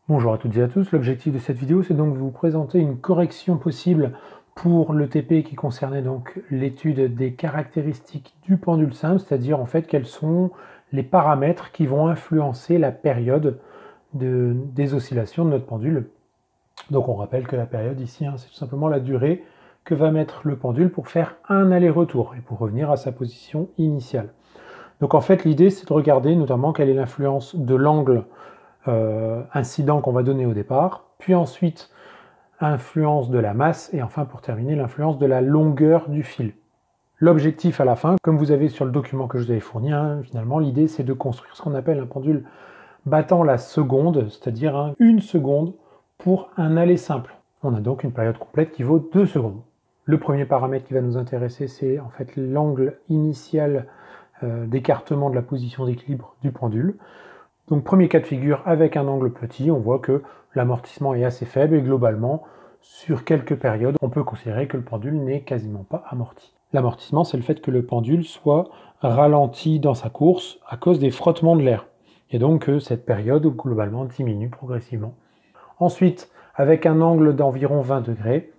Bonjour à toutes et à tous, l'objectif de cette vidéo c'est donc de vous présenter une correction possible pour le TP qui concernait donc l'étude des caractéristiques du pendule simple, c'est-à-dire en fait quels sont les paramètres qui vont influencer la période des oscillations de notre pendule. Donc on rappelle que la période ici, c'est tout simplement la durée que va mettre le pendule pour faire un aller-retour et pour revenir à sa position initiale. Donc en fait l'idée c'est de regarder notamment quelle est l'influence de l'angle incident qu'on va donner au départ, puis ensuite influence de la masse, et enfin pour terminer l'influence de la longueur du fil. L'objectif à la fin, comme vous avez sur le document que je vous avais fourni, finalement l'idée c'est de construire ce qu'on appelle un pendule battant la seconde, c'est-à-dire une seconde pour un aller simple. On a donc une période complète qui vaut 2 secondes. Le premier paramètre qui va nous intéresser, c'est en fait l'angle initial d'écartement de la position d'équilibre du pendule. Donc premier cas de figure, avec un angle petit, on voit que l'amortissement est assez faible et globalement, sur quelques périodes, on peut considérer que le pendule n'est quasiment pas amorti. L'amortissement, c'est le fait que le pendule soit ralenti dans sa course à cause des frottements de l'air. Et donc que cette période, globalement, diminue progressivement. Ensuite, avec un angle d'environ 20 degrés,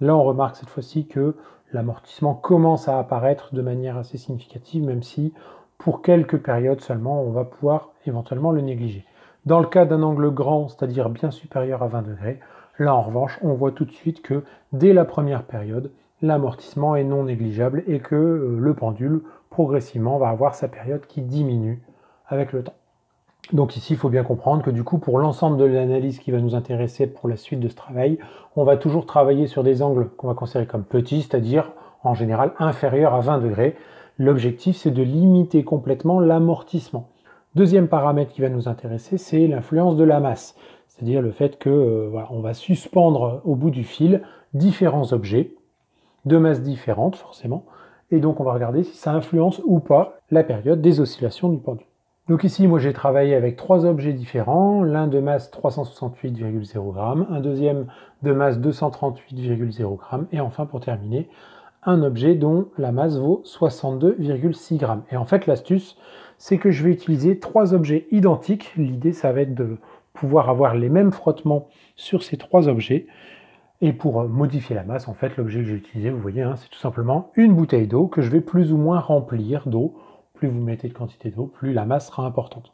là on remarque cette fois-ci que l'amortissement commence à apparaître de manière assez significative, même si pour quelques périodes seulement, on va pouvoir éventuellement le négliger. Dans le cas d'un angle grand, c'est-à-dire bien supérieur à 20 degrés, là en revanche, on voit tout de suite que dès la première période, l'amortissement est non négligeable et que le pendule, progressivement, va avoir sa période qui diminue avec le temps. Donc ici, il faut bien comprendre que du coup, pour l'ensemble de l'analyse qui va nous intéresser pour la suite de ce travail, on va toujours travailler sur des angles qu'on va considérer comme petits, c'est-à-dire en général inférieurs à 20 degrés. L'objectif, c'est de limiter complètement l'amortissement. Deuxième paramètre qui va nous intéresser, c'est l'influence de la masse, c'est-à-dire le fait que on va suspendre au bout du fil différents objets, de masses différentes forcément, et donc on va regarder si ça influence ou pas la période des oscillations du pendule. Donc ici, moi j'ai travaillé avec 3 objets différents, l'un de masse 368,0 g, un deuxième de masse 238,0 g, et enfin pour terminer, un objet dont la masse vaut 62,6 g. Et en fait l'astuce, c'est que je vais utiliser 3 objets identiques. L'idée, ça va être de pouvoir avoir les mêmes frottements sur ces 3 objets. Et pour modifier la masse, en fait, l'objet que j'ai utilisé, vous voyez, c'est tout simplement une bouteille d'eau que je vais plus ou moins remplir d'eau. Plus vous mettez de quantité d'eau, plus la masse sera importante.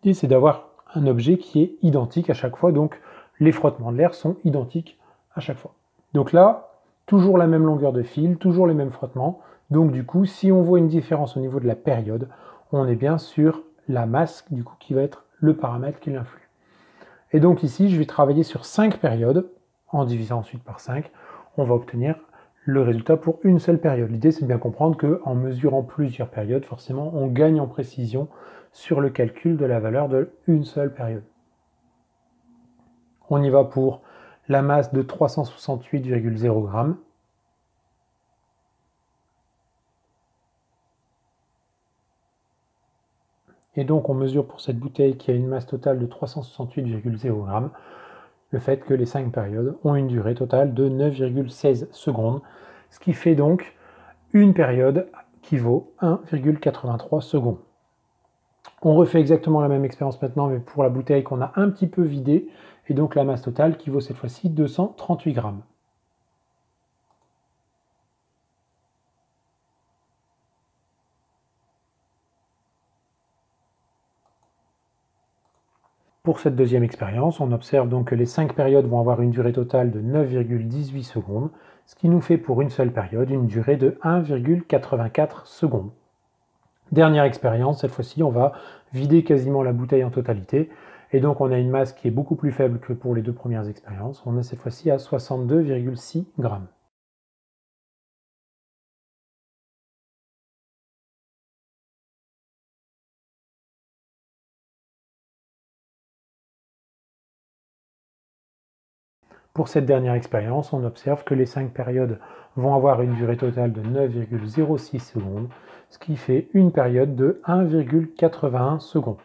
L'idée, c'est d'avoir un objet qui est identique à chaque fois, donc les frottements de l'air sont identiques à chaque fois. Donc là, toujours la même longueur de fil, toujours les mêmes frottements, donc du coup, si on voit une différence au niveau de la période, on est bien sur la masse, du coup, qui va être le paramètre qui l'influe. Et donc ici, je vais travailler sur 5 périodes, en divisant ensuite par 5, on va obtenir le résultat pour une seule période. L'idée, c'est de bien comprendre qu'en mesurant plusieurs périodes, forcément, on gagne en précision sur le calcul de la valeur de une seule période. On y va pour la masse de 368,0 g. Et donc, on mesure pour cette bouteille qui a une masse totale de 368,0 g, le fait que les 5 périodes ont une durée totale de 9,16 secondes, ce qui fait donc une période qui vaut 1,83 secondes. On refait exactement la même expérience maintenant, mais pour la bouteille qu'on a un petit peu vidée, et donc la masse totale qui vaut cette fois-ci 238 g. Pour cette deuxième expérience, on observe donc que les 5 périodes vont avoir une durée totale de 9,18 secondes, ce qui nous fait pour une seule période une durée de 1,84 secondes. Dernière expérience, cette fois-ci, on va vider quasiment la bouteille en totalité, et donc on a une masse qui est beaucoup plus faible que pour les deux premières expériences. On est cette fois-ci à 62,6 g. Pour cette dernière expérience, on observe que les 5 périodes vont avoir une durée totale de 9,06 secondes, ce qui fait une période de 1,81 secondes.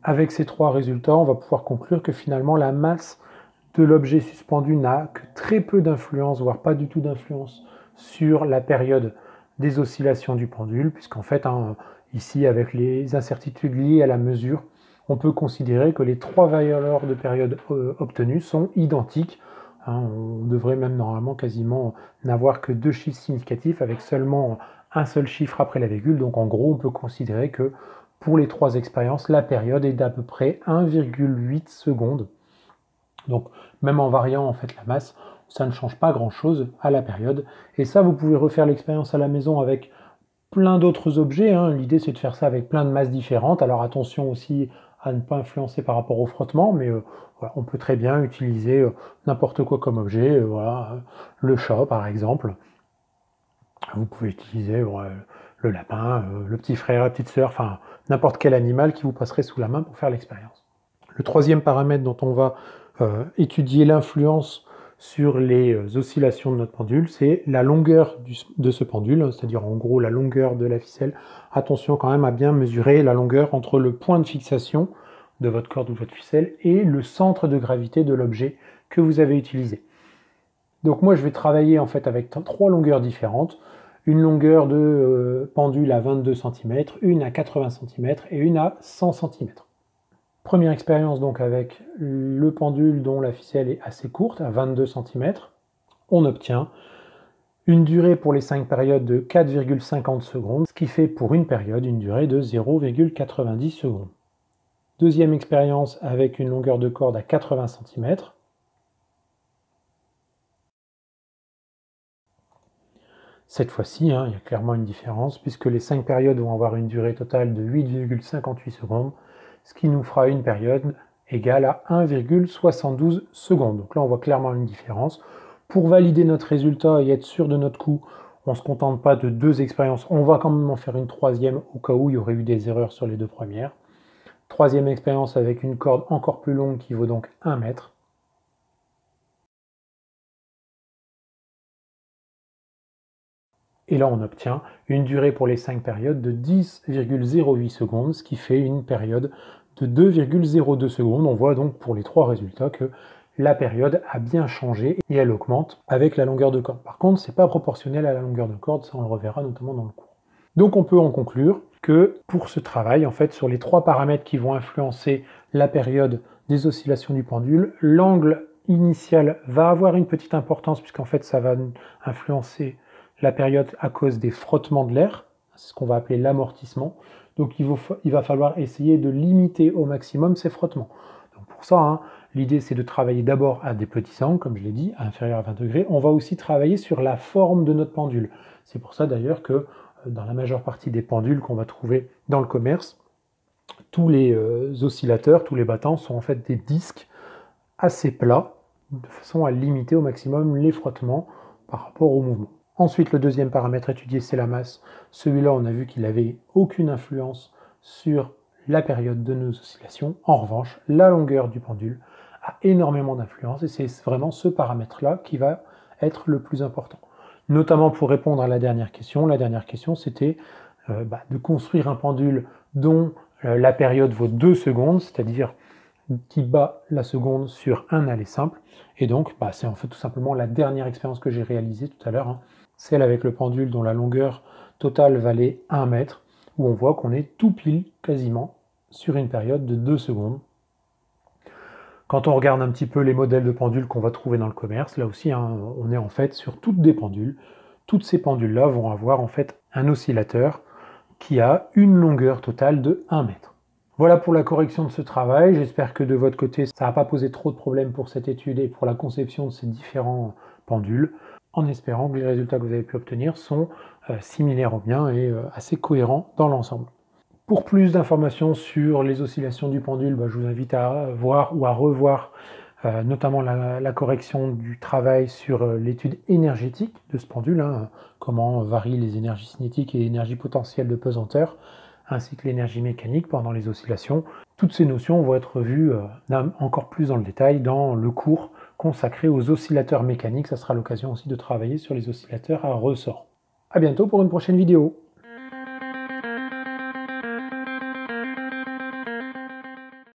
Avec ces 3 résultats, on va pouvoir conclure que finalement la masse de l'objet suspendu n'a que très peu d'influence, voire pas du tout d'influence sur la période des oscillations du pendule, puisqu'en fait, ici, avec les incertitudes liées à la mesure, on peut considérer que les 3 valeurs de période obtenues sont identiques. Hein, on devrait même normalement quasiment n'avoir que 2 chiffres significatifs avec seulement un seul chiffre après la virgule. Donc en gros, on peut considérer que pour les 3 expériences, la période est d'à peu près 1,8 secondes. Donc même en variant en fait la masse, ça ne change pas grand-chose à la période. Et ça, vous pouvez refaire l'expérience à la maison avec plein d'autres objets. Hein. L'idée, c'est de faire ça avec plein de masses différentes. Alors attention aussi à ne pas influencer par rapport au frottement, mais voilà, on peut très bien utiliser n'importe quoi comme objet. Voilà, le chat, par exemple. Vous pouvez utiliser le lapin, le petit frère, la petite sœur, enfin n'importe quel animal qui vous passerait sous la main pour faire l'expérience. Le troisième paramètre dont on va étudier l'influence sur les oscillations de notre pendule, c'est la longueur de ce pendule, c'est-à-dire en gros la longueur de la ficelle. Attention quand même à bien mesurer la longueur entre le point de fixation de votre corde ou de votre ficelle et le centre de gravité de l'objet que vous avez utilisé. Donc moi je vais travailler en fait avec 3 longueurs différentes, une longueur de pendule à 22 cm, une à 80 cm et une à 100 cm. Première expérience donc avec le pendule dont la ficelle est assez courte, à 22 cm. On obtient une durée pour les 5 périodes de 4,50 secondes, ce qui fait pour une période une durée de 0,90 secondes. Deuxième expérience avec une longueur de corde à 80 cm. Cette fois-ci, il y a clairement une différence puisque les 5 périodes vont avoir une durée totale de 8,58 secondes, ce qui nous fera une période égale à 1,72 secondes. Donc là, on voit clairement une différence. Pour valider notre résultat et être sûr de notre coup, on ne se contente pas de 2 expériences. On va quand même en faire une troisième au cas où il y aurait eu des erreurs sur les 2 premières. Troisième expérience avec une corde encore plus longue qui vaut donc 1 mètre. Et là, on obtient une durée pour les 5 périodes de 10,08 secondes, ce qui fait une période de 2,02 secondes. On voit donc pour les 3 résultats que la période a bien changé et elle augmente avec la longueur de corde. Par contre, ce n'est pas proportionnel à la longueur de corde, ça on le reverra notamment dans le cours. Donc on peut en conclure que pour ce travail, en fait, sur les 3 paramètres qui vont influencer la période des oscillations du pendule, l'angle initial va avoir une petite importance puisqu'en fait ça va influencer la période à cause des frottements de l'air, c'est ce qu'on va appeler l'amortissement. Donc il va falloir essayer de limiter au maximum ces frottements. Donc pour ça, l'idée c'est de travailler d'abord à des petits angles, comme je l'ai dit, à inférieur à 20 degrés. On va aussi travailler sur la forme de notre pendule. C'est pour ça d'ailleurs que dans la majeure partie des pendules qu'on va trouver dans le commerce, tous les oscillateurs, tous les battants sont en fait des disques assez plats, de façon à limiter au maximum les frottements par rapport au mouvement. Ensuite, le deuxième paramètre étudié, c'est la masse. Celui-là, on a vu qu'il n'avait aucune influence sur la période de nos oscillations. En revanche, la longueur du pendule a énormément d'influence et c'est vraiment ce paramètre-là qui va être le plus important. Notamment pour répondre à la dernière question. La dernière question, c'était de construire un pendule dont la période vaut 2 secondes, c'est-à-dire qui bat la seconde sur un aller simple. Et donc, c'est en fait tout simplement la dernière expérience que j'ai réalisée tout à l'heure, celle avec le pendule dont la longueur totale valait 1 mètre, où on voit qu'on est tout pile, quasiment, sur une période de 2 secondes. Quand on regarde un petit peu les modèles de pendules qu'on va trouver dans le commerce, là aussi, on est en fait sur toutes des pendules. Toutes ces pendules-là vont avoir en fait un oscillateur qui a une longueur totale de 1 mètre. Voilà pour la correction de ce travail. J'espère que de votre côté, ça n'a pas posé trop de problèmes pour cette étude et pour la conception de ces différents pendules, en espérant que les résultats que vous avez pu obtenir sont similaires aux miens et assez cohérents dans l'ensemble. Pour plus d'informations sur les oscillations du pendule, je vous invite à voir ou à revoir notamment la correction du travail sur l'étude énergétique de ce pendule, comment varient les énergies cinétiques et l'énergie potentielle de pesanteur, ainsi que l'énergie mécanique pendant les oscillations. Toutes ces notions vont être vues encore plus dans le détail dans le cours consacré aux oscillateurs mécaniques. Ça sera l'occasion aussi de travailler sur les oscillateurs à ressort. À bientôt pour une prochaine vidéo.